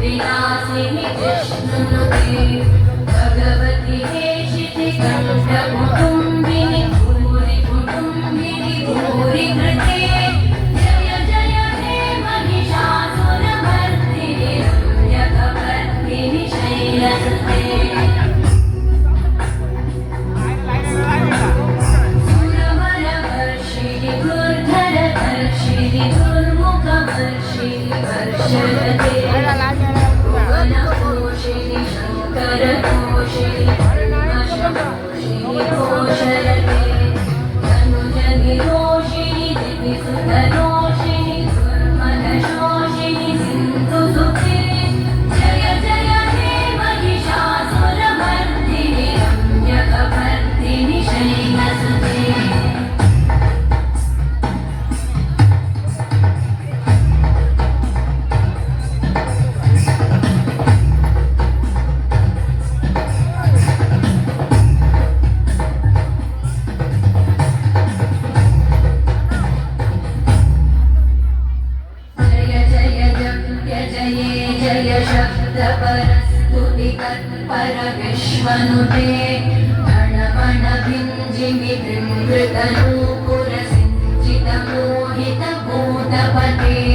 विलासिनि विष्णुनुते भगवति हेशिति कण्ठकुटुम्बिनि भूरि कुटुम्बिनि भूरि कृते जय जय हे महिषासुरमर्दिनि रम्यकपर्दिनि शैलसुते सुरवरवर्षिणि दुर्धरवर्षिणि दुर्मुखवर्षिणि वर्षरते भुवनपोषिणि शङ्करपोषिणि पद्मशपोषिणि घोषरते तनुजनिरोषिणि दिविसुतरोषिणि दुर्मदशोषिणि सिन्धुसुते जय जय हे महिषासुरमर्दिनि रम्यकपर्दिनि शैलसुते जय शब्दपरस्तुतितत्पर विश्वनुते गणमणभिञ्जिमि धृङ्गृतनूपुरसिञ्चितमोहितभूतपते